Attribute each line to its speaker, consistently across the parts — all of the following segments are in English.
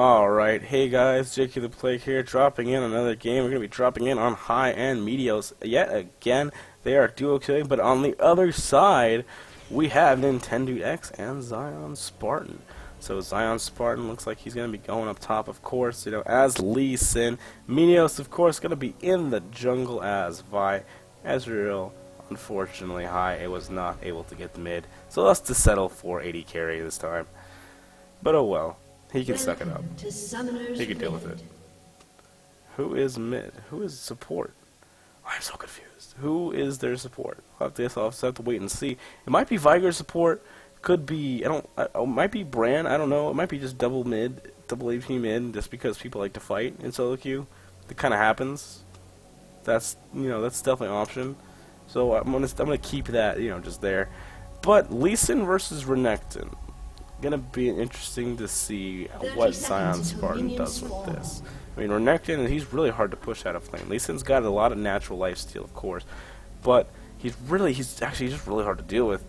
Speaker 1: Alright, hey guys, Jakey the Plague here, dropping in another game. We're going to be dropping in on high and Meteos yet again. They are duo killing, but on the other side, we have Nintendude X and ZionSpartan. So ZionSpartan looks like he's going to be going up top, of course, as Lee Sin. Meteos, of course, going to be in the jungle as Vi. Ezreal, unfortunately, it was not able to get the mid. So let's just settle for 80 carry this time. But oh well. He can suck it up. He can deal with it. Who is mid? Who is support? I'm so confused. Who is their support? I'll have to wait and see. It might be Viger's support. Could be. It might be Bran. I don't know. It might be just double mid, double AP mid, just because people like to fight in solo queue. That kind of happens. That's that's definitely an option. So I'm gonna keep that just there. But Lee Sin versus Renekton. Gonna be interesting to see what ZionSpartan does with this. I mean, Renekton, he's really hard to push out of lane. Lee Sin's got a lot of natural lifesteal, of course, but he's actually just really hard to deal with.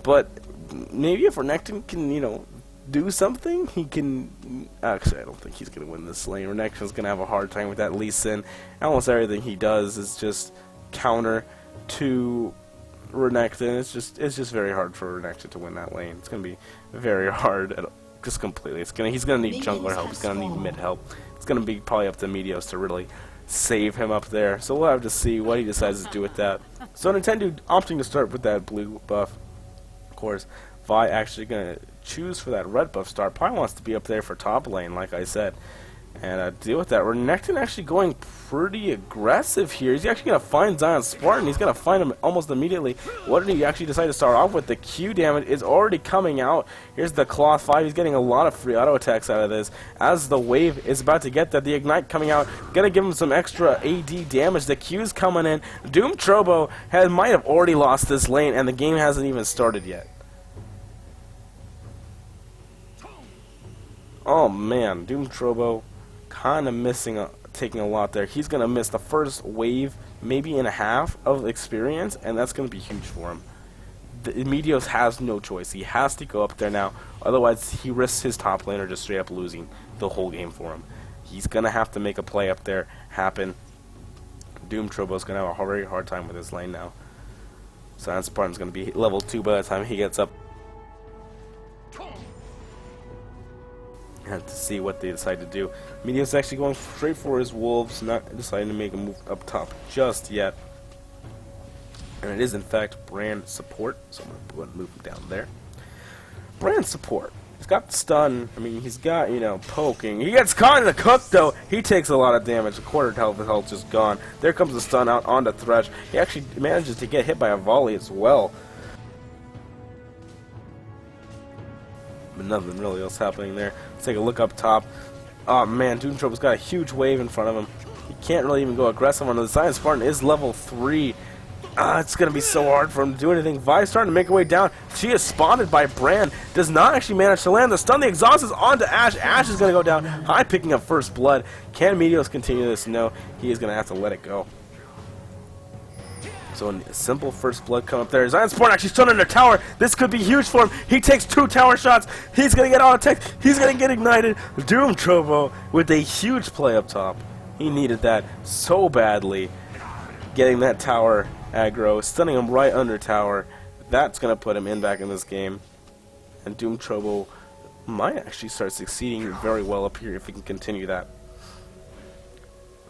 Speaker 1: But maybe if Renekton can, do something, he can. Actually, I don't think he's gonna win this lane. Renekton's gonna have a hard time with that Lee Sin. Almost everything he does is just counter to Renekton. It's just very hard for Renekton to win that lane. It's gonna be very hard, just completely. He's gonna need jungler help. He's gonna need mid help. It's gonna be probably up to Meteos to really save him up there. So we'll have to see what he decides to do with that. So Nintendude opting to start with that blue buff. Of course, Vi actually gonna choose for that red buff start. Probably wants to be up there for top lane, like I said. And deal with that. Renekton actually going pretty aggressive here. He's actually going to find ZionSpartan. He's going to find him almost immediately. What did he actually decide to start off with? The Q damage is already coming out. Here's the Cloth 5. He's getting a lot of free auto attacks out of this. As the wave is about to get that, the Ignite coming out. Going to give him some extra AD damage. The Q's coming in. Doom Trobo might have already lost this lane, and the game hasn't even started yet. Oh man, Doom Trobo kind of taking a lot there. He's going to miss the first wave, maybe and a half of experience, and that's going to be huge for him. Meteos has no choice. He has to go up there now, otherwise he risks his top laner just straight up losing the whole game for him. He's going to have to make a play up there happen. Doom Trobo's going to have a very hard time with his lane now. ZionSpartan's going to be level 2 by the time he gets up. And to see what they decide to do. Meteos actually going straight for his wolves, not deciding to make a move up top just yet. And it is in fact Bran support, so I'm going to move him down there. Bran support. He's got stun. I mean, he's got poking. He gets caught in the cook though. He takes a lot of damage. A quarter of his health just gone. There comes the stun out onto Thresh. He actually manages to get hit by a volley as well. But nothing really else happening there. Let's take a look up top. Oh man, Doom Trobo's got a huge wave in front of him. He can't really even go aggressive on the ZionSpartan is level 3. It's going to be so hard for him to do anything. Vi's starting to make her way down. She is spotted by Bran. Does not actually manage to land the stun. The exhaust is onto Ashe. Ashe is going to go down. High picking up first blood. Can Meteos continue this? No. He is going to have to let it go. So a simple first blood come up there. ZionSpartan actually stunned in the tower. This could be huge for him. He takes 2 tower shots. He's going to get auto attack. He's going to get ignited. Doom Trobo with a huge play up top. He needed that so badly. Getting that tower aggro, stunning him right under tower. That's going to put him back in this game. And Doom Trobo might actually start succeeding very well up here if he can continue that.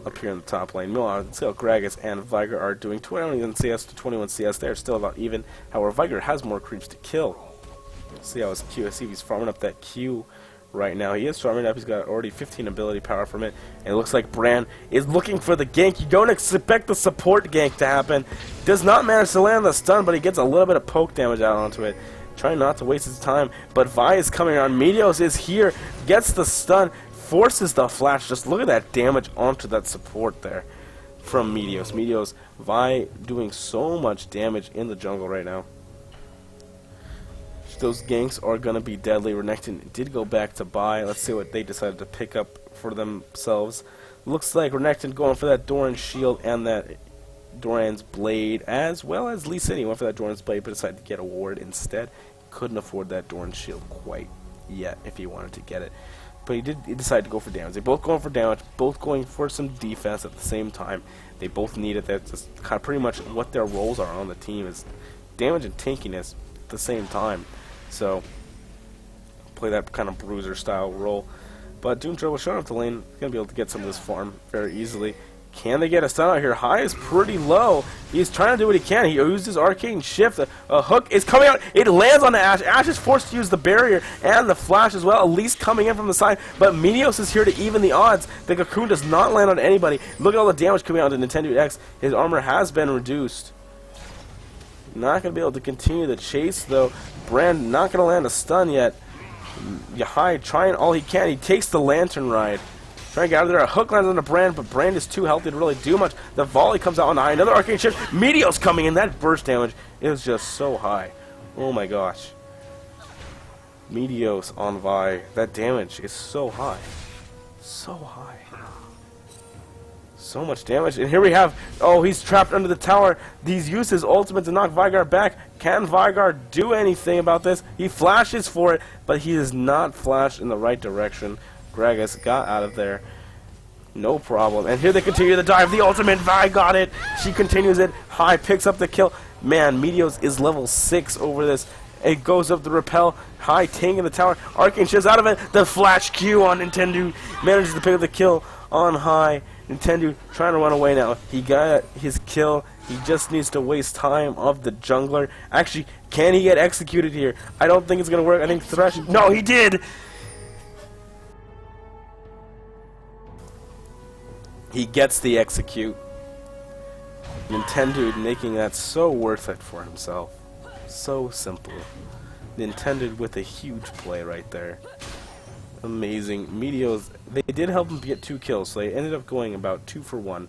Speaker 1: Up here in the top lane. Meanwhile, Gragas and Viger are doing 21 CS to 21 CS. They're still about even. However, Viger has more creeps to kill. See how his Q. See if he's farming up that Q right now. He is farming up. He's got already 15 ability power from it. And it looks like Bran is looking for the gank. You don't expect the support gank to happen. Does not manage to land the stun, but he gets a little bit of poke damage out onto it. Trying not to waste his time. But Vi is coming on. Meteos is here. Gets the stun. Forces the flash. Just look at that damage onto that support there from Meteos. Meteos, Vi doing so much damage in the jungle right now. Those ganks are going to be deadly. Renekton did go back to buy. Let's see what they decided to pick up for themselves. Looks like Renekton going for that Doran's shield and that Doran's blade, as well as Lee Sin. He went for that Doran's blade but decided to get a ward instead. Couldn't afford that Doran's shield quite yet if he wanted to get it. but he decided to go for damage. They're both going for damage, both going for some defense at the same time. They both need it. That's kind of pretty much what their roles are on the team, is damage and tankiness at the same time. So play that kind of bruiser style role. But Doom Trouble showing up the lane, going to be able to get some of this farm very easily. Can they get a stun out here? High is pretty low. He's trying to do what he can. He used his arcane shift. A hook is coming out. It lands on the Ashe. Ashe is forced to use the barrier and the flash as well. At least coming in from the side. But Meteos is here to even the odds. The cocoon does not land on anybody. Look at all the damage coming out to Nintendude X. His armor has been reduced. Not going to be able to continue the chase though. Brand not going to land a stun yet. Yahai trying all he can. He takes the lantern ride. Trying to get out of there. A hook lands on the Brand, but Brand is too healthy to really do much. The volley comes out on the high. Another arcane shift. Meteos coming in. That burst damage is just so high. Oh my gosh. Meteos on Vi. That damage is so high. So high. So much damage. And here we have... Oh, he's trapped under the tower. He's used his ultimate to knock Vygar back. Can Vygar do anything about this? He flashes for it, but he does not flash in the right direction. Gragas got out of there. No problem. And here they continue the dive. The ultimate, Vi got it. She continues it. High picks up the kill. Man, Meteos is level 6 over this. It goes up the repel. High tanking the tower. Arcane shifts out of it. The flash Q on Nintendude. Manages to pick up the kill on High. Nintendude trying to run away now. He got his kill. He just needs to waste time of the jungler. Actually, can he get executed here? I don't think it's going to work. I think Thresh... No, he did! He gets the execute. Nintendude making that so worth it for himself. So simple. Nintendude with a huge play right there. Amazing. Meteos, they did help him get 2 kills, so they ended up going about 2 for 1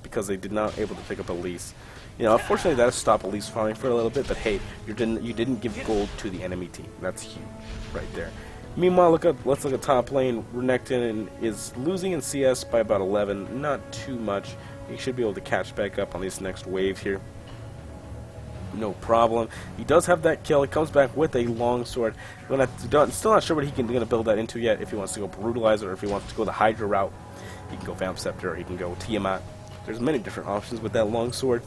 Speaker 1: because they did not able to pick up Elise. You know, unfortunately that stopped Elise farming for a little bit, but hey, you didn't give gold to the enemy team. That's huge right there. Meanwhile, let's look at top lane. Renekton is losing in CS by about 11. Not too much. He should be able to catch back up on this next wave here. No problem. He does have that kill. He comes back with a long sword. Still not sure what he's going to build that into yet. If he wants to go Brutalizer or if he wants to go the Hydra route. He can go Vamp Scepter or he can go Tiamat. There's many different options with that long sword.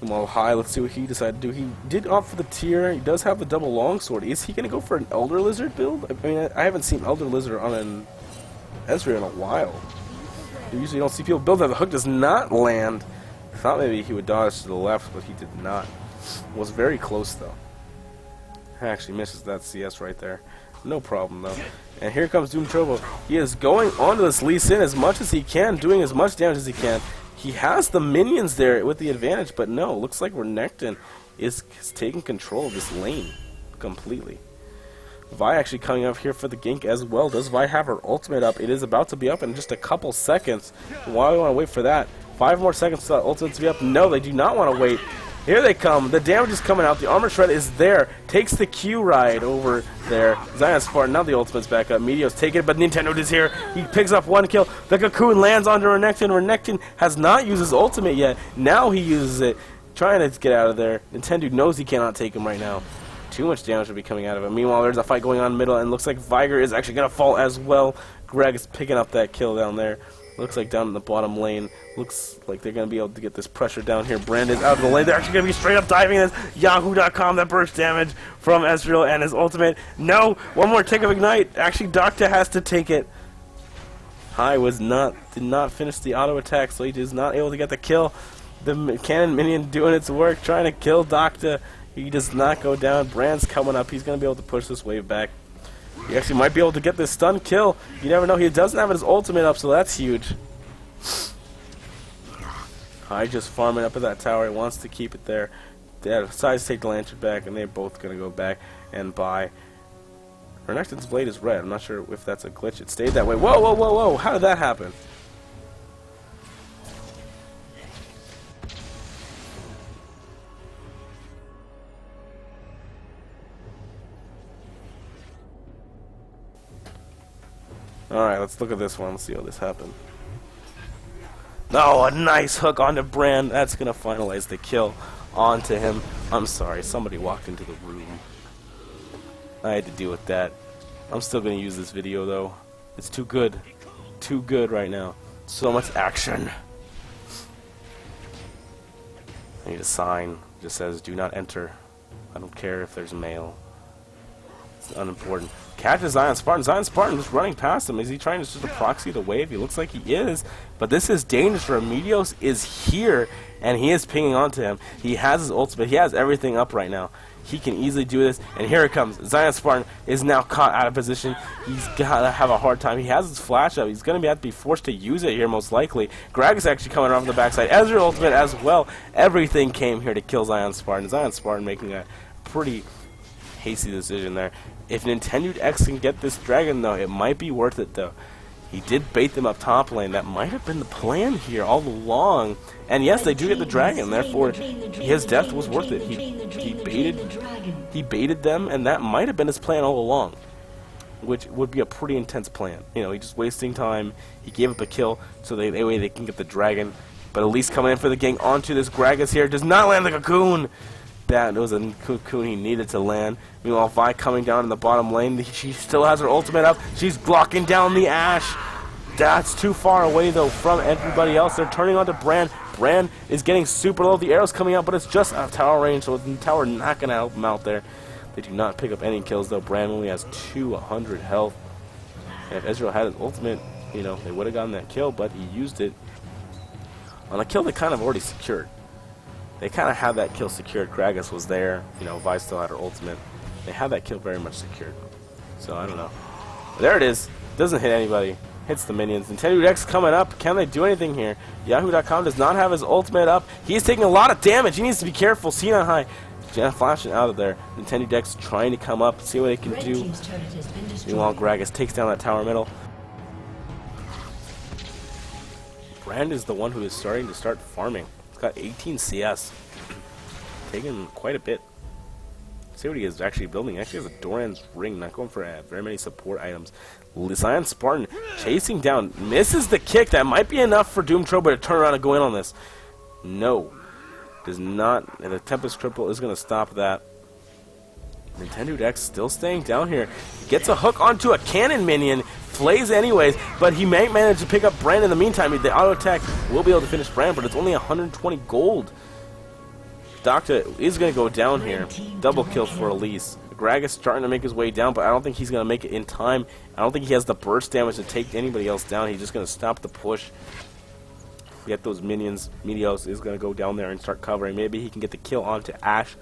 Speaker 1: Well, High, let's see what he decided to do. He did opt for the tier. He does have the double longsword. Is he going to go for an Elder Lizard build? I mean, I haven't seen Elder Lizard on an Ezreal in a while. You usually don't see people build that. The hook does not land. I thought maybe he would dodge to the left, but he did not. Was very close, though. Actually misses that CS right there. No problem, though. And here comes Doom Trovo. He is going onto this Lee Sin as much as he can, doing as much damage as he can. He has the minions there with the advantage, but no, looks like Renekton is taking control of this lane completely. Vi actually coming up here for the gank as well. Does Vi have her ultimate up? It is about to be up in just a couple seconds. Why do we want to wait for that? 5 more seconds for that ultimate to be up. No, they do not want to wait. Here they come. The damage is coming out. The armor shred is there. Takes the Q ride over there. ZionSpartan, now the ultimate's back up. Meteos take it, but Nintendude is here. He picks up 1 kill. The cocoon lands onto Renekton. Renekton has not used his ultimate yet. Now he uses it. Trying to get out of there. Nintendude knows he cannot take him right now. Too much damage will be coming out of him. Meanwhile, there's a fight going on in the middle, and looks like Vygar is actually going to fall as well. Greg is picking up that kill down there. Looks like down in the bottom lane. Looks like they're going to be able to get this pressure down here. Brandon's out of the lane. They're actually going to be straight up diving this. Yahoo.com, that burst damage from Ezreal and his ultimate. No! One more tick of Ignite. Actually, Doctor has to take it. High did not finish the auto attack, so he is not able to get the kill. The cannon minion doing its work, trying to kill Doctor. He does not go down. Brand's coming up. He's going to be able to push this wave back. He actually might be able to get this stun kill. You never know. He doesn't have his ultimate up, so that's huge. High just farming up at that tower. He wants to keep it there. They decide to take the lantern back, and they're both going to go back and buy. Renekton's blade is red. I'm not sure if that's a glitch. It stayed that way. Whoa, whoa, whoa, whoa. How did that happen? Alright, let's look at this one. Let's see how this happened. Oh, a nice hook onto Brand. That's going to finalize the kill onto him. I'm sorry, somebody walked into the room. I had to deal with that. I'm still going to use this video, though. It's too good. Too good right now. So much action. I need a sign. It just says, do not enter. I don't care if there's mail. It's unimportant. Catches ZionSpartan. ZionSpartan just running past him. Is he trying to just proxy the wave? He looks like he is. But this is dangerous for him. Meteos is here, and he is pinging onto him. He has his ultimate. He has everything up right now. He can easily do this. And here it comes. ZionSpartan is now caught out of position. He's got to have a hard time. He has his flash up. He's going to have to be forced to use it here, most likely. Greg is actually coming off the backside. Ezreal ultimate as well. Everything came here to kill ZionSpartan. ZionSpartan making a pretty hasty decision there. If Nintendude X can get this dragon, though, it might be worth it, though. He did bait them up top lane. That might have been the plan here all along. And yes, they do get the dragon. Therefore, his death was worth it. He baited them, and that might have been his plan all along, which would be a pretty intense plan. You know, he's just wasting time. He gave up a kill, so that way they can get the dragon. But at least coming in for the gang onto this Gragas here does not land the cocoon. That was a cocoon he needed to land. Meanwhile, Vi coming down in the bottom lane. She still has her ultimate up. She's blocking down the Ashe. That's too far away, though, from everybody else. They're turning on to Brand. Brand is getting super low. The arrow's coming out, but it's just out of tower range, so the tower not going to help him out there. They do not pick up any kills, though. Brand only has 200 health. And if Ezreal had his ultimate, you know, they would have gotten that kill, but he used it on a kill they kind of already secured. They kind of had that kill secured. Gragas was there. You know, Vi still had her ultimate. They had that kill very much secured. So, I don't know. But there it is. Doesn't hit anybody. Hits the minions. Nintendude X coming up. Can they do anything here? Yahoo.com does not have his ultimate up. He's taking a lot of damage. He needs to be careful. Seen on high. Flashing out of there. Nintendude X trying to come up. See what they can do. Meanwhile, Gragas takes down that tower middle. Brand is the one who is starting to start farming. He's got 18 CS. Taking quite a bit. See what he is actually building. He actually has a Doran's ring. Not going for very many support items. ZionSpartan chasing down. Misses the kick. That might be enough for Doomtrober to turn around and go in on this. No. Does not. And the Tempest Triple is going to stop that. Nintendude X still staying down here. Gets a hook onto a cannon minion. Flays anyways, but he may manage to pick up Brand in the meantime. The auto attack will be able to finish Brand, but it's only 120 gold. Doctor is going to go down here. Double kill for Elise. Gragas starting to make his way down, but I don't think he's going to make it in time. I don't think he has the burst damage to take anybody else down. He's just going to stop the push. Get those minions. Meteos is going to go down there and start covering. Maybe he can get the kill onto Ashe.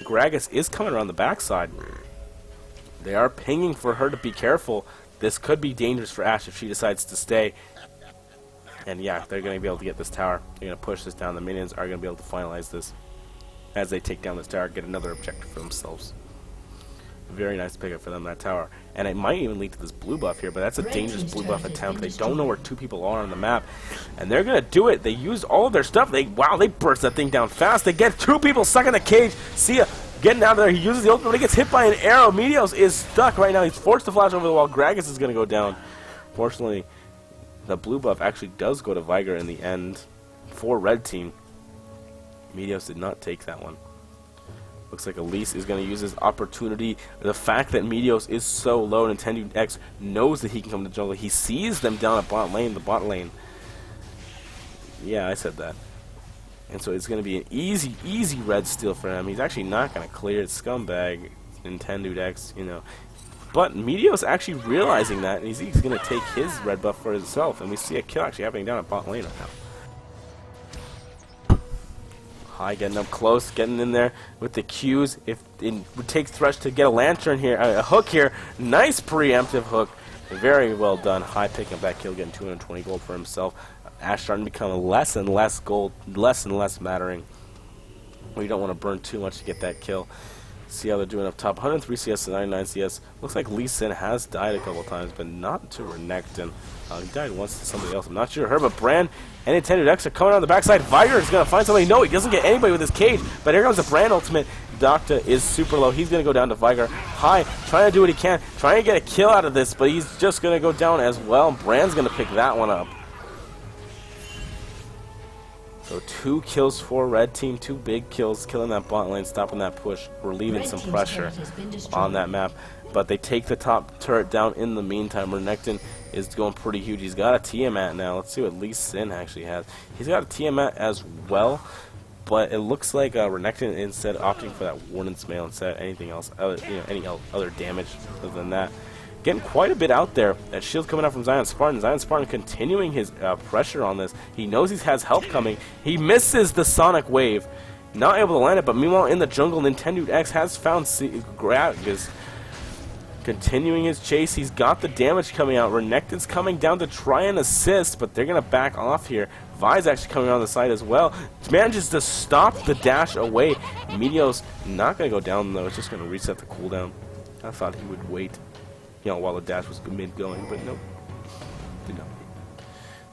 Speaker 1: Gragas is coming around the backside. They are pinging for her to be careful. This could be dangerous for Ashe if she decides to stay. And yeah, they're going to be able to get this tower. They're going to push this down. The minions are going to be able to finalize this. As they take down this tower, get another objective for themselves. Very nice pickup for them, that tower. And it might even lead to this blue buff here, but that's a dangerous blue buff attempt. They don't know where two people are on the map. And they're going to do it. They used all of their stuff. Wow, they burst that thing down fast. They get two people stuck in the cage. See ya. Getting out of there. He uses the ultimate, but he gets hit by an arrow. Meteos is stuck right now. He's forced to flash over the wall. Gragas is going to go down. Fortunately, the blue buff actually does go to Viger in the end for red team. Meteos did not take that one. Looks like Elise is going to use his opportunity. The fact that Meteos is so low, Nintendude X knows that he can come to jungle. He sees them down at bot lane, the bot lane. Yeah, I said that. And so it's going to be an easy red steal for him. He's actually not going to clear it. Scumbag, Nintendude X, you know. But Meteos actually realizing that, and he's going to take his red buff for himself. And we see a kill actually happening down at bot lane right now. High getting up close, getting in there with the Qs. If it would take Thresh to get a lantern here, a hook here. Nice preemptive hook. Very well done. High picking up that kill, getting 220 gold for himself. Ashe starting to become less and less gold, less and less mattering. We don't want to burn too much to get that kill. See how they're doing up top. 103 CS to 99 CS. Looks like Lee Sin has died a couple times, but not to Renekton. He died once to somebody else. I'm not sure her, but Brand and Nintendude X are coming on the backside. Viger is going to find somebody. No, he doesn't get anybody with his cage, but here comes the Brand ultimate. Doctor is super low. He's going to go down to Viger. High, trying to do what he can. Trying to get a kill out of this, but he's just going to go down as well. Brand's going to pick that one up. So 2 kills for red team, 2 big kills, killing that bot lane, stopping that push, relieving some pressure on that map. But they take the top turret down in the meantime. Renekton is going pretty huge. He's got a Tiamat now. Let's see what Lee Sin actually has. He's got a Tiamat as well, but it looks like Renekton instead opting for that Warden's Mail instead of anything else, any other damage other than that. Getting quite a bit out there. That shield coming out from ZionSpartan. ZionSpartan continuing his pressure on this. He knows he has help coming. He misses the Sonic Wave. Not able to land it, but meanwhile in the jungle, Nintendude X has found Gragas. Continuing his chase. He's got the damage coming out. Renekton's coming down to try and assist, but they're going to back off here. Vi's actually coming on the side as well. Manages to stop the dash away. Meteos not going to go down though. It's just going to reset the cooldown. I thought he would wait, while the dash was mid-going, but nope. Did not.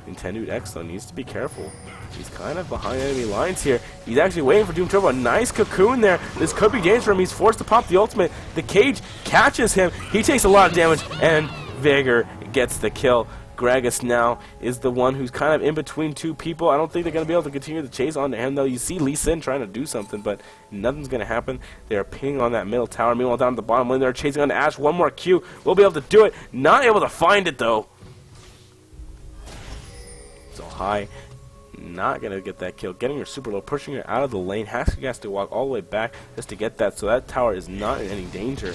Speaker 1: Nintendude X, though, needs to be careful. He's kind of behind enemy lines here. He's actually waiting for Doom Turbo. A nice cocoon there. This could be dangerous for him. He's forced to pop the ultimate. The cage catches him. He takes a lot of damage, and Vigor gets the kill. Gragas now is the one who's kind of in between 2 people. I don't think they're going to be able to continue the chase onto him, though. You see Lee Sin trying to do something, but nothing's going to happen. They are pinging on that middle tower. Meanwhile, down at the bottom lane, they're chasing on Ash. One more Q. We'll be able to do it. Not able to find it, though. So high. Not going to get that kill. Getting her super low, pushing her out of the lane. Has to walk all the way back just to get that, so that tower is not in any danger.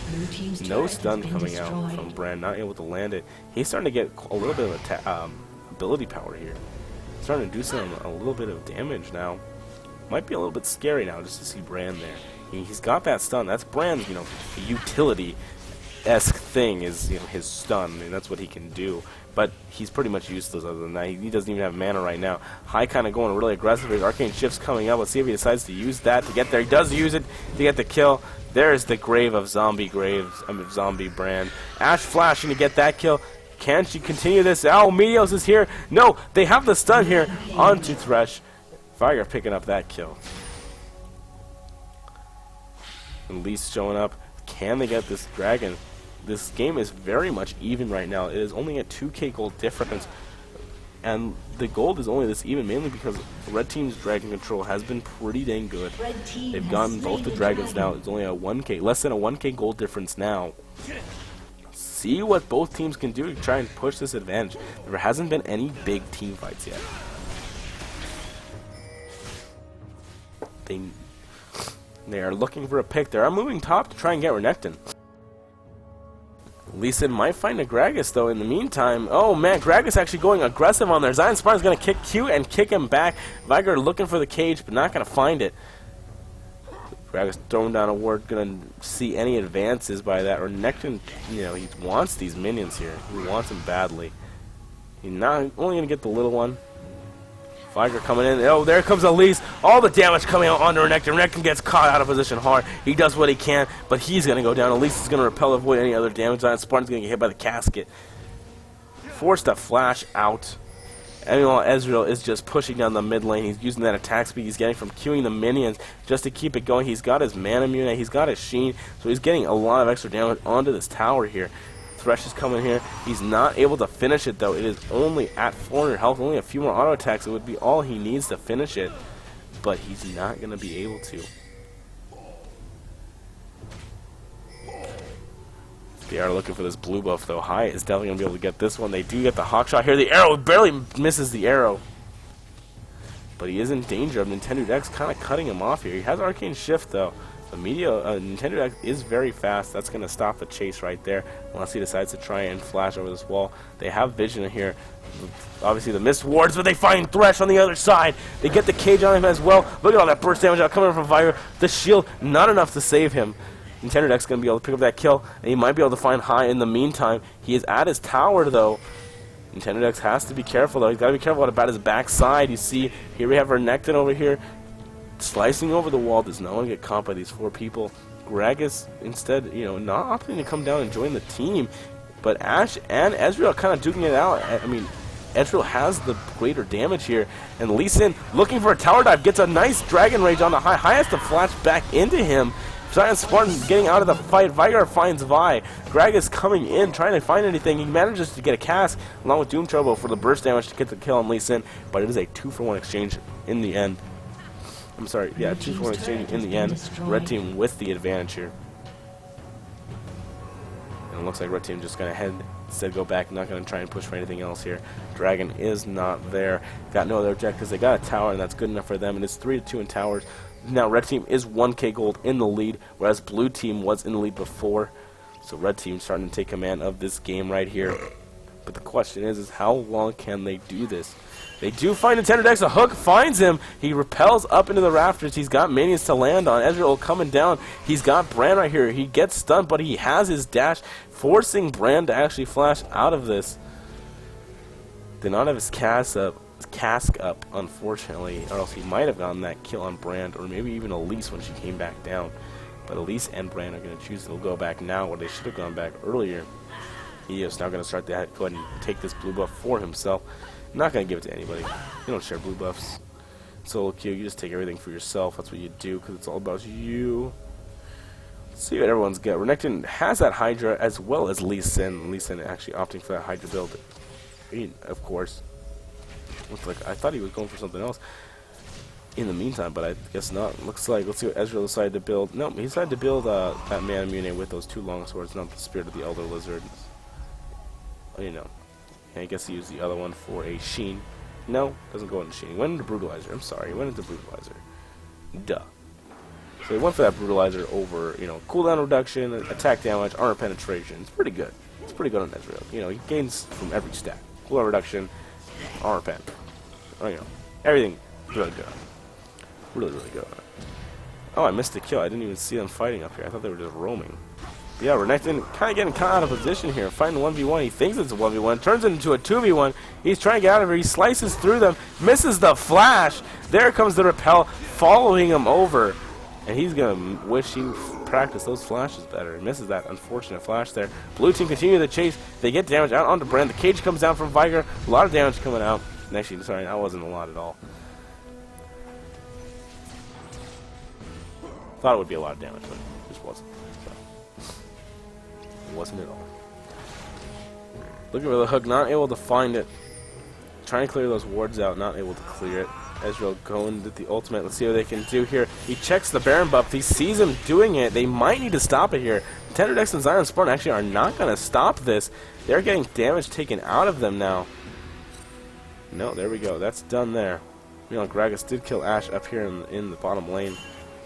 Speaker 1: No stun coming out from Brand. Not able to land it. He's starting to get a little bit of ability power here. Starting to do a little bit of damage now. Might be a little bit scary now just to see Brand there. He's got that stun. That's Brand's, utility-esque thing is, his stun, and that's what he can do. But he's pretty much useless other than that. He doesn't even have mana right now. High kind of going really aggressive. His Arcane Shift's coming up. Let's see if he decides to use that to get there. He does use it to get the kill. There's the grave of zombie Brand. Ash flashing to get that kill. Can she continue this? Oh, Meteos is here. No, they have the stun here onto Thresh. Fire picking up that kill. And Lee's showing up. Can they get this dragon? This game is very much even right now. It is only a 2k gold difference, and the gold is only this even mainly because Red Team's dragon control has been pretty dang good. They've gotten both the dragons now. It's only a 1k, less than a 1k gold difference now. See what both teams can do to try and push this advantage. There hasn't been any big team fights yet. They are looking for a pick. They are moving top to try and get Renekton. Lee Sin might find a Gragas, though, in the meantime. Oh, man, Gragas actually going aggressive on there. ZionSpartan's going to kick Q and kick him back. Vigor looking for the cage, but not going to find it. Gragas throwing down a ward, going to see any advances by that. Or Renekton, he wants these minions here. He wants them badly. He's not only going to get the little one. Vigor coming in. Oh, there comes Elise. All the damage coming out onto Renekton. Renekton gets caught out of position hard. He does what he can, but he's going to go down. Elise is going to repel, avoid any other damage. Spartan's going to get hit by the casket. Forced to flash out. And meanwhile, Ezreal is just pushing down the mid lane. He's using that attack speed he's getting from queuing the minions just to keep it going. He's got his mana immunity. He's got his Sheen, so he's getting a lot of extra damage onto this tower here. Thresh is coming here. He's not able to finish it, though. It is only at 400 health. Only a few more auto attacks. It would be all he needs to finish it. But he's not going to be able to. They are looking for this blue buff, though. High is definitely going to be able to get this one. They do get the hawk shot here. The arrow barely misses the arrow. But he is in danger of Nintendude X kind of cutting him off here. He has Arcane Shift, though. The Nintendude X is very fast. That's going to stop the chase right there unless he decides to try and flash over this wall. They have vision here. Obviously the missed wards, but they find Thresh on the other side. They get the cage on him as well. Look at all that burst damage out coming from Fire. The shield, not enough to save him. Nintendude X is going to be able to pick up that kill, and he might be able to find High in the meantime. He is at his tower, though. Nintendude X has to be careful, though. He's got to be careful about his backside. You see, here we have Renekton over here. Slicing over the wall. Does not want to get caught by these 4 people. Gragas instead, not opting to come down and join the team. But Ash and Ezreal kind of duking it out. I mean, Ezreal has the greater damage here. And Lee Sin looking for a tower dive. Gets a nice Dragon Rage on the High. High has to flash back into him. ZionSpartan getting out of the fight. Vigar finds Vi. Greg is coming in, trying to find anything. He manages to get a cask along with Doom Turbo for the burst damage to get the kill on Lee Sin, but it is a 2-for-1 exchange in the end. I'm sorry, yeah, 2-for-1 exchange in the end. Red team with the advantage here. And it looks like red team just gonna head, instead go back, not gonna try and push for anything else here. Dragon is not there. Got no other objectives. They got a tower, and that's good enough for them. And it's 3-2 in towers. Now red team is 1k gold in the lead, whereas blue team was in the lead before. So red team starting to take command of this game right here. But the question is how long can they do this? They do find Nintendude X. A hook finds him. He repels up into the rafters. He's got minions to land on. Ezreal coming down. He's got Brand right here. He gets stunned, but he has his dash, forcing Brand to actually flash out of this. Did not have his cask up, unfortunately, or else he might have gotten that kill on Brand, or maybe even Elise when she came back down. But Elise and Brand are going to choose to go back now, where they should have gone back earlier. He is now going to start to go ahead and take this blue buff for himself. Not going to give it to anybody. You don't share blue buffs. Solo queue, you just take everything for yourself. That's what you do, because it's all about you. Let's see what everyone's got. Renekton has that Hydra as well as Lee Sin. Lee Sin actually opting for that Hydra build. I mean, of course. Looks like I thought he was going for something else in the meantime, but I guess not. Looks like, let's see what Ezreal decided to build. Nope, he decided to build that Man Mune with those 2 long swords, not the Spirit of the Elder Lizard. You know. I guess he used the other one for a Sheen. No, doesn't go into Sheen. He went into Brutalizer. I'm sorry, he went into Brutalizer. Duh. So he went for that Brutalizer over, you know, cooldown reduction, attack damage, armor penetration. It's pretty good. It's pretty good on Ezreal. You know, he gains from every stat. Cooldown reduction, armor pen. Oh, you know, everything really good on it. Really, really good on it. Oh, I missed the kill. I didn't even see them fighting up here. I thought they were just roaming. Yeah, Renekton kind of getting caught out of position here, fighting 1v1. He thinks it's a 1v1, turns it into a 2v1. He's trying to get out of here. He slices through them, misses the flash. There comes the repel, following him over. And he's going to wish he practiced those flashes better. He misses that unfortunate flash there. Blue team continue the chase. They get damage out onto Brand. The cage comes down from Vigar. A lot of damage coming out. Actually, sorry, that wasn't a lot at all. Thought it would be a lot of damage, but it just wasn't. Wasn't at all. Looking for the hook, not able to find it. Trying to clear those wards out, not able to clear it. Ezreal going with the ultimate. Let's see what they can do here. He checks the Baron buff. He sees him doing it. They might need to stop it here. Nintendude X and ZionSpartan actually are not going to stop this. They're getting damage taken out of them now. No, there we go. That's done there. You know, Gragas did kill Ashe up here in the bottom lane.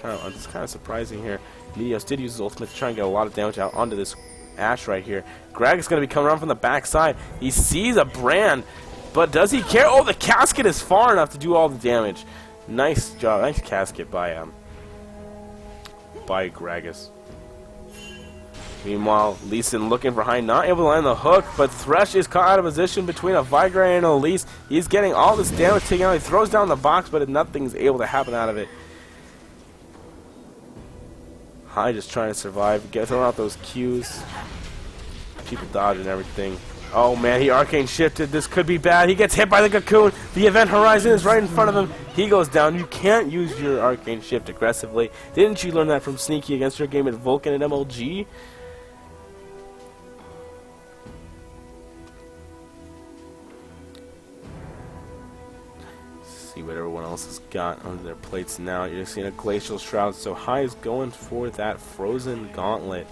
Speaker 1: It's kind of surprising here. Meteos did use his ultimate to try and get a lot of damage out onto this Ashe right here. Greg is going to be coming around from the backside. He sees a Brand, but does he care? Oh, the casket is far enough to do all the damage. Nice job. Nice casket by Gragas. Meanwhile, Lee Sin looking for High, not able to land the hook, but Thresh is caught out of position between a Vigar and an Elise. He's getting all this damage taken out. He throws down the box, but nothing's able to happen out of it. High just trying to survive, throwing out those Qs. People dodging and everything. Oh man, he arcane shifted. This could be bad. He gets hit by the cocoon. The event horizon is right in front of him. He goes down. You can't use your arcane shift aggressively. Didn't you learn that from Sneaky against your game at Vulcan and MLG? See what everyone else has got under their plates now. You're seeing a Glacial Shroud, so High is going for that Frozen Gauntlet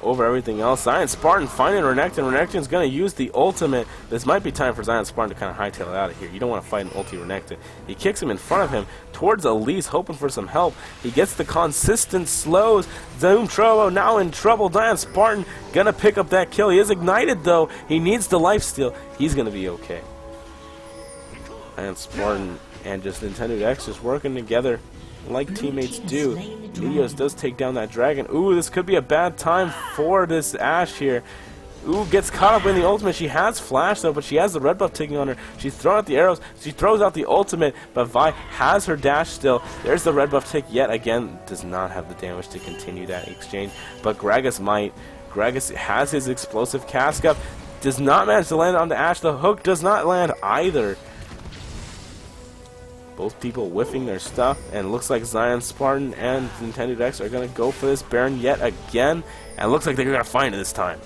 Speaker 1: over everything else. ZionSpartan finding Renekton. Renekton's going to use the ultimate. This might be time for ZionSpartan to kind of hightail it out of here. You don't want to fight an ulti Renekton. He kicks him in front of him towards Elise, hoping for some help. He gets the consistent slows. Doom Turbo now in trouble. ZionSpartan going to pick up that kill. He is ignited, though. He needs the lifesteal. He's going to be okay. ZionSpartan and just Nintendude X just working together like teammates do. Meteos does take down that dragon. Ooh, this could be a bad time for this Ashe here. Ooh, gets caught up in the ultimate. She has flash though, but she has the red buff taking on her. She's throwing out the arrows. She throws out the ultimate, but Vi has her dash still. There's the red buff tick yet again. Does not have the damage to continue that exchange, but Gragas might. Gragas has his explosive cask up. Does not manage to land on the Ashe. The hook does not land either. Both people whiffing their stuff, and it looks like ZionSpartan and Nintendude X are going to go for this Baron yet again, and it looks like they're going to find it this time.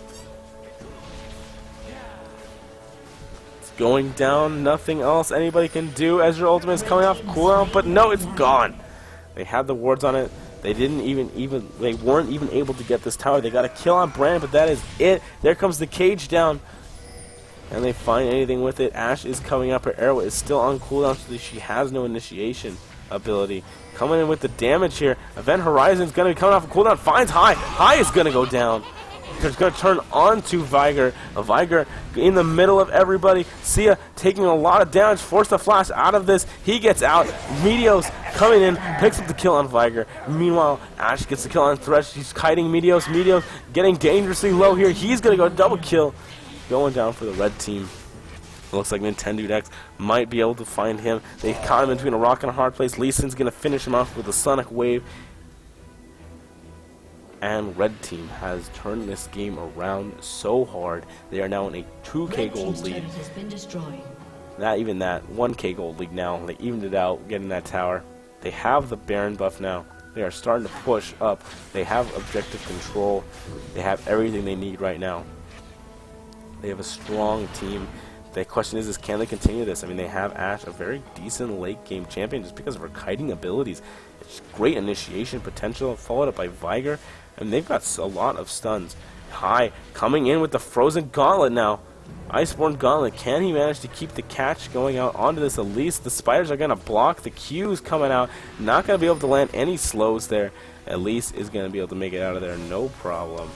Speaker 1: It's going down, nothing else anybody can do. Ezreal ultimate is coming off cooldown, but no, it's gone. They had the wards on it. They they weren't even able to get this tower. They got a kill on Brand, but that is it. There comes the cage down. And they find anything with it. Ashe is coming up. Her arrow is still on cooldown, so she has no initiation ability. Coming in with the damage here. Event Horizon is going to be coming off of cooldown. Finds High. High is going to go down. It's going to turn on to Viger. Viger in the middle of everybody. Sia taking a lot of damage. Forced the flash out of this. He gets out. Meteos coming in. Picks up the kill on Viger. Meanwhile, Ashe gets the kill on Thresh. He's kiting Meteos. Meteos getting dangerously low here. He's going to go double kill. Going down for the red team. It looks like Nintendude X might be able to find him. They caught him in between a rock and a hard place. Lee Sin's going to finish him off with a Sonic Wave. And red team has turned this game around so hard. They are now in a 2k gold lead. Not even that, 1k gold lead now. They evened it out, getting that tower. They have the Baron buff now. They are starting to push up. They have objective control. They have everything they need right now. They have a strong team. The question is can they continue this? I mean, they have Ashe, a very decent late game champion, just because of her kiting abilities. It's great initiation potential, followed up by Viger, and they've got a lot of stuns. High coming in with the Frozen Gauntlet now. Iceborne Gauntlet, can he manage to keep the catch going out onto this Elise? The spiders are going to block the Qs coming out. Not going to be able to land any slows there. Elise is going to be able to make it out of there, no problem.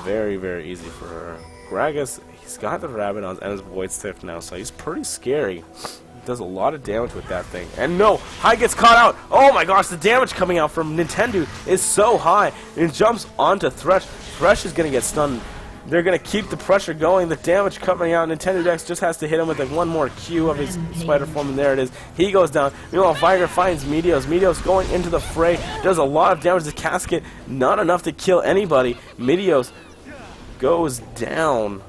Speaker 1: Very, very easy for her. Gragas, he's got the Rabadons and his Void Stiff now, so he's pretty scary. He does a lot of damage with that thing. And no, High gets caught out. Oh my gosh, the damage coming out from Nintendude is so high. It jumps onto Thresh. Thresh is going to get stunned. They're going to keep the pressure going. The damage coming out. Nintendude X just has to hit him with like one more Q of his spider form, and there it is. He goes down. Meanwhile, Viger finds Meteos. Meteos going into the fray. Does a lot of damage to Casket. Not enough to kill anybody. Meteos goes down.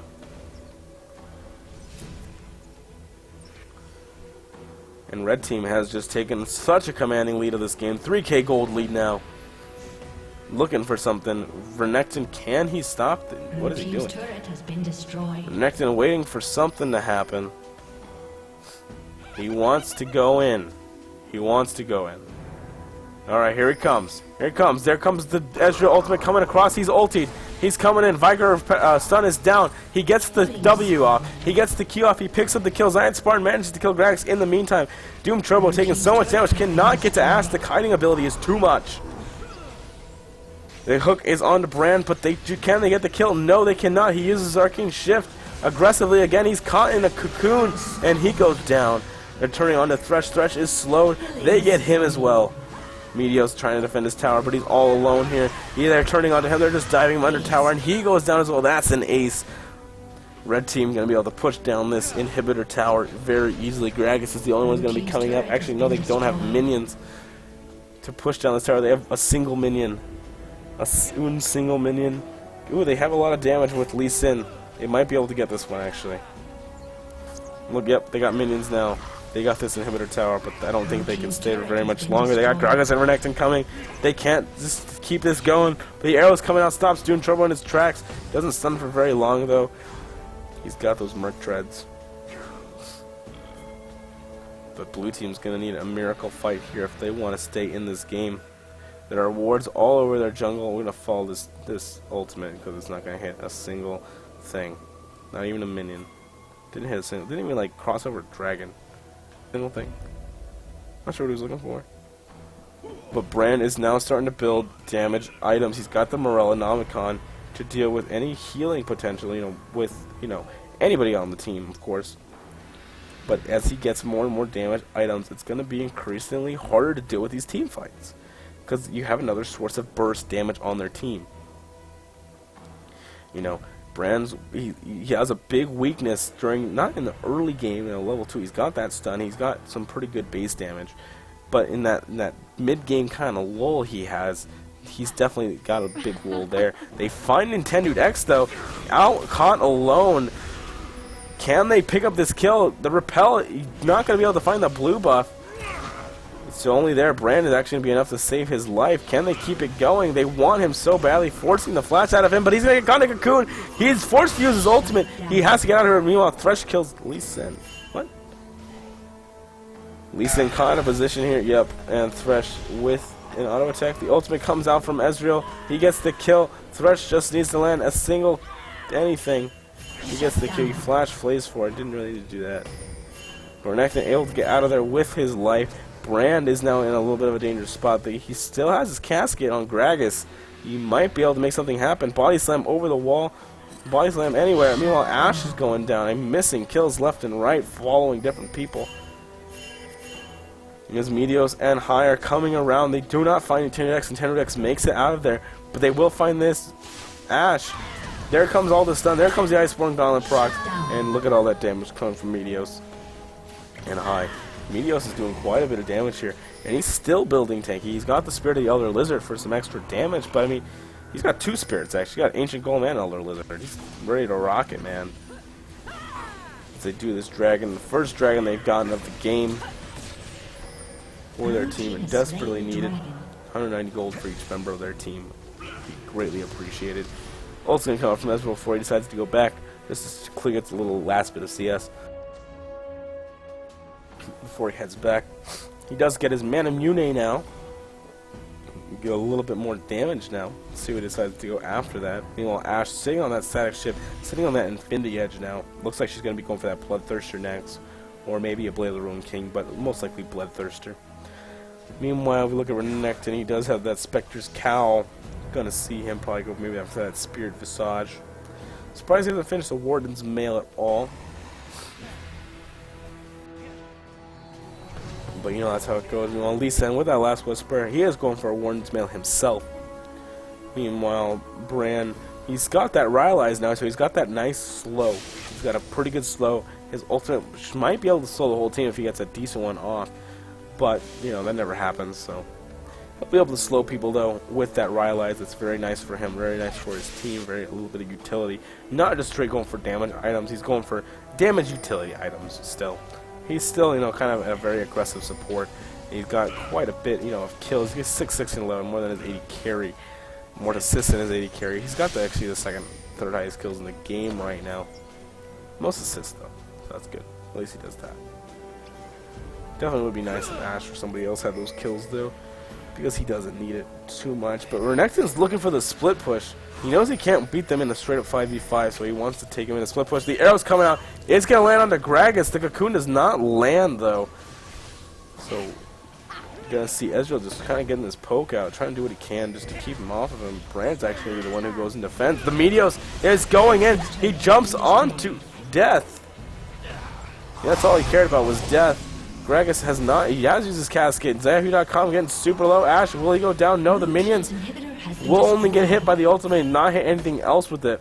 Speaker 1: And red team has just taken such a commanding lead of this game. 3k gold lead now. Looking for something. Renekton, can he stop? What is he doing? Renekton waiting for something to happen. He wants to go in. He wants to go in. Alright, here he comes. Here he comes. There comes the Ezreal ultimate coming across. He's ultied. He's coming in. Viger stun is down. He gets the W off. He gets the Q off. He picks up the kill. ZionSpartan manages to kill Gragas in the meantime. Doom Turbo taking so much damage. Cannot get to Ashe. The kiting ability is too much. The hook is on to Brand, but can they get the kill? No, they cannot. He uses Arcane Shift aggressively again. He's caught in a cocoon, and he goes down. They're turning on to Thresh. Thresh is slowed. They get him as well. Meteos trying to defend his tower, but he's all alone here. They're turning onto him. They're just diving him under tower, and he goes down as well. That's an ace. Red team going to be able to push down this inhibitor tower very easily. Gragas is the only one who's going to be coming up. Actually, no, they don't have minions to push down this tower. They have a single minion. A single minion. Ooh, they have a lot of damage with Lee Sin. They might be able to get this one, actually. Look, yep, they got minions now. They got this inhibitor tower, but I don't think they can stay very much longer. They got Gragas and Renekton coming. They can't just keep this going. But the arrow's coming out, stops doing trouble in his tracks. Doesn't stun for very long, though. He's got those Merc Treads. But blue team's going to need a miracle fight here if they want to stay in this game. There are wards all over their jungle. We're going to follow this ultimate because it's not going to hit a single thing. Not even a minion. Didn't hit a single. Didn't even like cross over dragon. Single thing. Not sure what he was looking for. But Brand is now starting to build damage items. He's got the Morellonomicon to deal with any healing potential, with, anybody on the team, of course. But as he gets more and more damage items, it's going to be increasingly harder to deal with these team fights. Because you have another source of burst damage on their team. Brand's, he has a big weakness not in the early game, level 2, he's got that stun, he's got some pretty good base damage. But in that mid-game kind of lull he's definitely got a big lull there. They find Nintendude X, though, out caught alone. Can they pick up this kill? The repel, not going to be able to find the blue buff. It's only there. Brand is actually going to be enough to save his life. Can they keep it going? They want him so badly, forcing the flash out of him, but he's going to get caught in a cocoon. He's forced to use his ultimate. He has to get out of here. Meanwhile, Thresh kills Lee Sin. What? Lee Sin caught in a position here. Yep, and Thresh with an auto attack. The ultimate comes out from Ezreal. He gets the kill. Thresh just needs to land a single anything. He gets the kill. He flash flays for it. Didn't really need to do that. Renekton able to get out of there with his life. Brand is now in a little bit of a dangerous spot, but he still has his casket on Gragas. He might be able to make something happen. Body slam over the wall. Body slam anywhere. Meanwhile, Ashe is going down. I'm missing kills left and right, following different people. Because Meteos and High are coming around. They do not find Nintendude, and Nintendude makes it out of there. But they will find this Ashe. There comes all the stun. There comes the Iceborne Gauntlet proc. And look at all that damage coming from Meteos and High. Meteos is doing quite a bit of damage here. And he's still building tanky. He's got the Spirit of the Elder Lizard for some extra damage. But I mean, he's got two spirits actually. He's got Ancient Golem and Elder Lizard. He's ready to rock it, man. As they do this dragon, the first dragon they've gotten of the game for their team, and desperately needed. 190 gold for each member of their team. Be greatly appreciated. Also going to come out from Ezreal before he decides to go back. Just to clear gets a little last bit of CS before he heads back. He does get his Mana Mune now. Get a little bit more damage now. Let's see what he decides to go after that. Meanwhile, Ashe sitting on that static ship, sitting on that Infinity Edge now. Looks like she's going to be going for that Bloodthirster next. Or maybe a Blade of the Ruined King, but most likely Bloodthirster. Meanwhile, we look at Renekton. He does have that Spectre's Cowl. Gonna see him probably go maybe after that Spirit Visage. Surprised he doesn't finish the Warden's Mail at all. But you know that's how it goes. Meanwhile, Lee Sin with that last Whisper, he is going for a Warden's Mail himself. Meanwhile, Bran, he's got that Rylai's now, so he's got that nice slow. He's got a pretty good slow. His ultimate might be able to slow the whole team if he gets a decent one off. But, you know, that never happens, so. He'll be able to slow people, though, with that Rylai's. It's very nice for him, very nice for his team, a little bit of utility. Not just straight going for damage items, he's going for damage utility items still. He's still, you know, kind of a very aggressive support. He's got quite a bit, you know, of kills. He gets 6, 6, and 11, more than his 80 carry. More assists than his 80 carry. He's got actually the third highest kills in the game right now. Most assists, though, so that's good. At least he does that. Definitely would be nice if Ashe or somebody else had those kills, though, because he doesn't need it too much. But Renekton's looking for the split push. He knows he can't beat them in a straight-up 5v5, so he wants to take him in a split push. The arrow's coming out. It's going to land onto Gragas. The cocoon does not land, though. So, you're going to see Ezreal just kind of getting this poke out, trying to do what he can just to keep him off of him. Brand's actually the one who goes in defense. The Meteos is going in. He jumps onto death. That's all he cared about was death. Gragas has not, he has used his casket. Zayahu.com getting super low. Ashe, will he go down? No, the minions will only get hit by the ultimate and not hit anything else with it.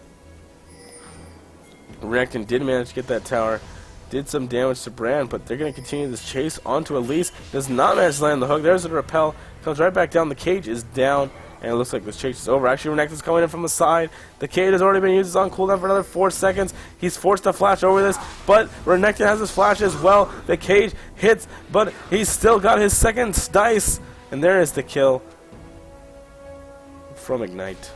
Speaker 1: Renekton did manage to get that tower. Did some damage to Brand, but they're going to continue this chase onto Elise. Does not manage to land the hook. There's the repel. Comes right back down. The cage is down. And it looks like this chase is over. Actually, Renekton's coming in from the side. The cage has already been used. It's on cooldown for another 4 seconds. He's forced to flash over this, but Renekton has his flash as well. The cage hits, but he's still got his second dice. And there is the kill from Ignite.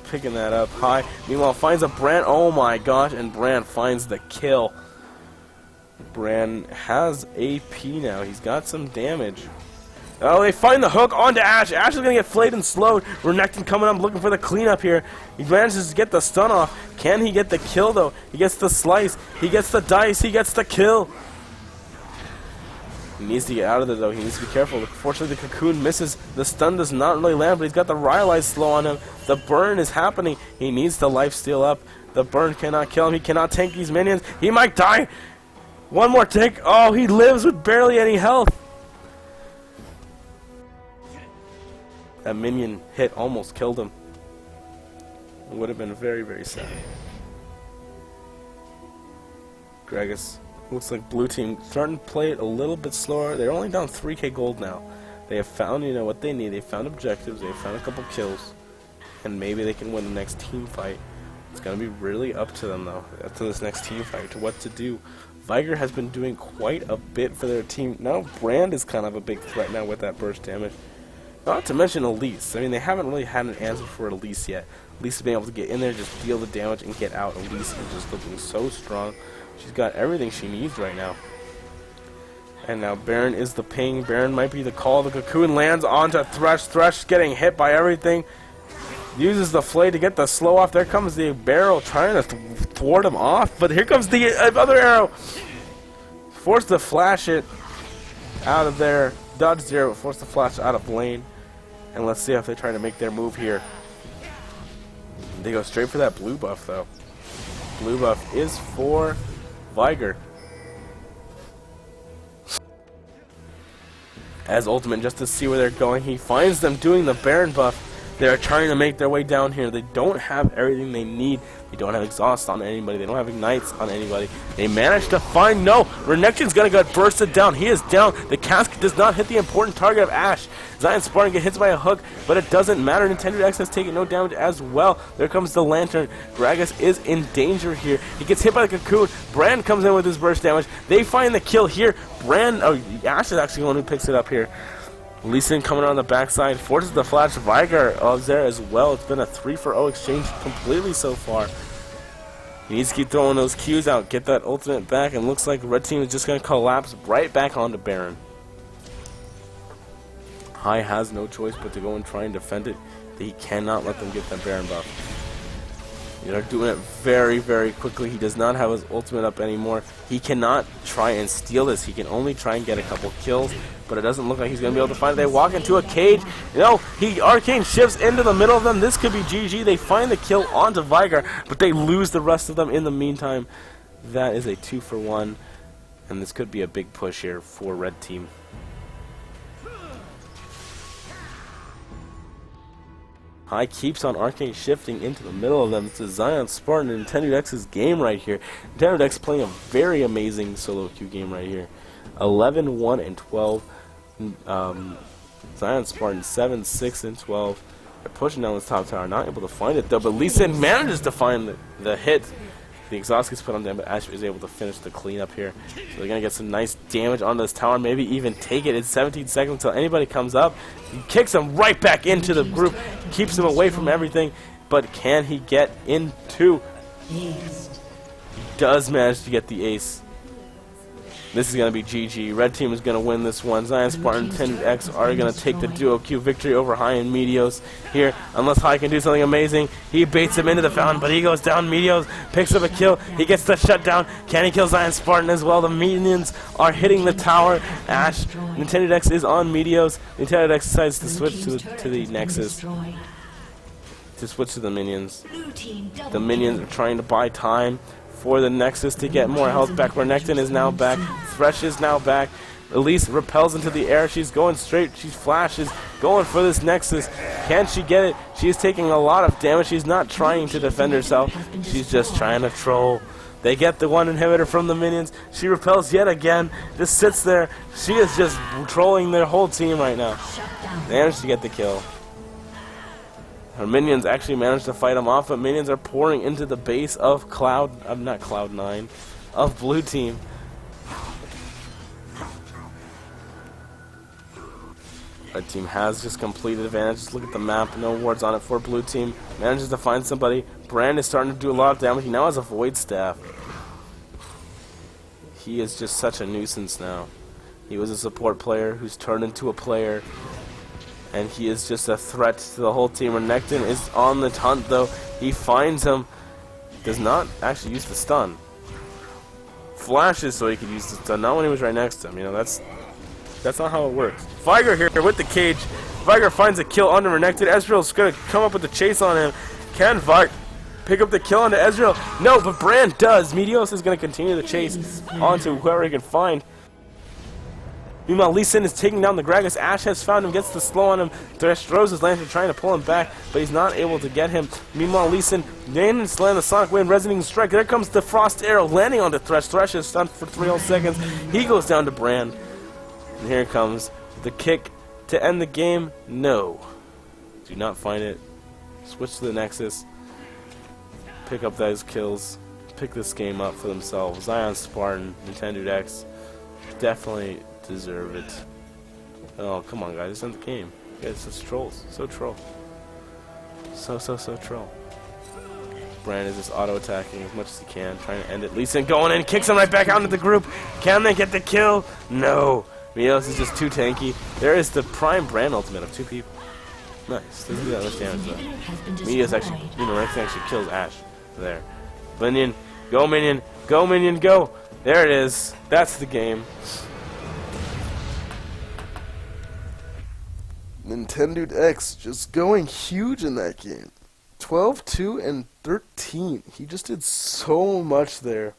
Speaker 1: Picking that up high. Meanwhile, finds a Bran. Oh my gosh, and Bran finds the kill. Bran has AP now. He's got some damage. Oh, they find the hook onto Ashe. Ashe is going to get flayed and slowed. Renekton coming up looking for the cleanup here. He manages to get the stun off. Can he get the kill, though? He gets the slice. He gets the dice. He gets the kill. He needs to get out of there, though. He needs to be careful. Fortunately, the cocoon misses. The stun does not really land, but he's got the Rylai slow on him. The burn is happening. He needs the lifesteal up. The burn cannot kill him. He cannot tank these minions. He might die. One more tick. Oh, he lives with barely any health. That minion hit almost killed him. It would have been very, very sad. Gragas, looks like blue team starting to play it a little bit slower. They're only down 3k gold now. They have found, you know, what they need. They found objectives. They found a couple kills. And maybe they can win the next team fight. It's going to be really up to them, though, up to this next team fight, to what to do. Viger has been doing quite a bit for their team. Now Brand is kind of a big threat now with that burst damage. Not to mention Elise. I mean, they haven't really had an answer for Elise yet. Elise has been able to get in there, just deal the damage, and get out. Elise is just looking so strong. She's got everything she needs right now. And now Baron is the ping. Baron might be the call. The cocoon lands onto Thresh. Thresh getting hit by everything. Uses the flay to get the slow off. There comes the barrel trying to thwart him off. But here comes the other arrow. Forced to flash it out of there. Dodge zero. Forced to flash out of lane. And let's see if they try to make their move here. They go straight for that blue buff, though. Blue buff is for Viger. As ultimate, just to see where they're going, he finds them doing the Baron buff. They are trying to make their way down here. They don't have everything they need. They don't have exhaust on anybody. They don't have ignites on anybody. They managed to find no. Renekton's gonna get bursted down. He is down. The casket does not hit the important target of Ashe. ZionSpartan gets hit by a hook, but it doesn't matter. Nintendude X has taken no damage as well. There comes the lantern. Gragas is in danger here. He gets hit by the cocoon. Brand comes in with his burst damage. They find the kill here. Ashe is actually the one who picks it up here. Lee Sin coming around the backside, forces the flash. Viger there as well. It's been a 3-for-0 exchange completely so far. He needs to keep throwing those Qs out, get that ultimate back, and looks like red team is just going to collapse right back onto Baron. Hai has no choice but to go and try and defend it. He cannot let them get that Baron buff. They're doing it very, very quickly. He does not have his ultimate up anymore. He cannot try and steal this. He can only try and get a couple kills, but it doesn't look like he's going to be able to find it. They walk into a cage. He arcane shifts into the middle of them. This could be GG. They find the kill onto Viger, but they lose the rest of them in the meantime. That is a 2-for-1, and this could be a big push here for red team. Hai keeps on arcane shifting into the middle of them. It's a ZionSpartan and Nintendude X's game right here. Nintendude X playing a very amazing solo queue game right here. 11, 1, and 12. ZionSpartan 7, 6, and 12. They're pushing down this top tower, not able to find it though, but Lee Sin manages to find the hit. The exhaust gets put on them, but Ashe is able to finish the cleanup here. So they're going to get some nice damage on this tower, maybe even take it in 17 seconds until anybody comes up. He kicks him right back into the group, keeps him away from everything, but can he get into? He does manage to get the ace. This is going to be GG. Red team is going to win this one. ZionSpartan and Nintendude X are going to take the duo queue victory over Hai and Meteos here. Unless Hai can do something amazing. He baits him into the fountain, but he goes down. Meteos picks up a kill. He gets the shutdown. Can he kill ZionSpartan as well? The minions are hitting the tower. Ashe, Nintendude X is on Meteos. Nintendude X decides to switch to the Nexus. To switch to the minions. The minions are trying to buy time for the Nexus to get more health back. Renekton is now back. Thresh is now back. Elise repels into the air. She's going straight. She flashes, going for this Nexus. Can she get it? She's taking a lot of damage. She's not trying to defend herself. She's just trying to troll. They get the one inhibitor from the minions. She repels yet again. Just sits there. She is just trolling their whole team right now. They managed to get the kill. Her minions actually managed to fight them off, but minions are pouring into the base of not Cloud9, of blue team. Red team has just completed advantage. Just look at the map. No wards on it for blue team. Manages to find somebody. Brand is starting to do a lot of damage. He now has a void staff. He is just such a nuisance now. He was a support player who's turned into a player. And he is just a threat to the whole team. Renekton is on the hunt, though. He finds him. Does not actually use the stun. Flashes so he could use the stun. Not when he was right next to him. That's not how it works. Viger here with the cage. Viger finds a kill onto Renekton. Ezreal's going to come up with the chase on him. Can Viger pick up the kill onto Ezreal? No, but Brand does. Meteos is going to continue the chase onto whoever he can find. Meanwhile, Lee Sin is taking down the Gragas. Ashe has found him, gets the slow on him. Thresh throws his lantern trying to pull him back, but he's not able to get him. Meanwhile, Lee Sin manages to land the Sonic Wind Resonating Strike. There comes the Frost Arrow landing onto Thresh. Thresh is stunned for 3 whole seconds. He goes down to Brand. And here comes the kick to end the game. No. Do not find it. Switch to the Nexus. pick up those kills, pick this game up for themselves. ZionSpartan, Nintendude X, definitely deserve it. Oh, come on, guys, it's not the game. You guys, it's trolls. So troll. So troll. Brand is just auto-attacking as much as he can, trying to end it. Lee Sin going in, kicks him right back out into the group. Can they get the kill? No. Mios is just too tanky. There is the prime Brand ultimate of 2 people. Nice. Doesn't do that much damage though. Mios actually, actually kills Ash. There. Minion, go Minion, go Minion, go. There it is. That's the game. Nintendude X just going huge in that game. 12, 2, and 13. He just did so much there.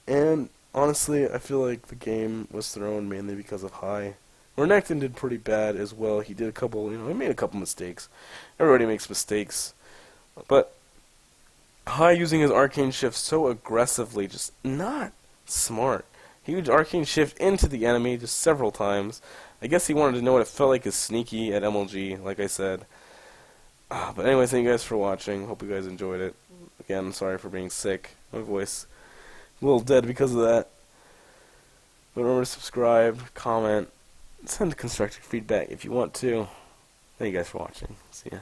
Speaker 1: And honestly, I feel like the game was thrown mainly because of High. Renekton did pretty bad as well. He did a couple, he made a couple mistakes. Everybody makes mistakes. But High using his arcane shift so aggressively, just not smart. Huge arcane shift into the enemy just several times. I guess he wanted to know what it felt like as sneaky at MLG, like I said. But anyway, thank you guys for watching. Hope you guys enjoyed it. Again, I'm sorry for being sick. My voice a little dead because of that. But remember to subscribe, comment, send constructive feedback if you want to. Thank you guys for watching. See ya.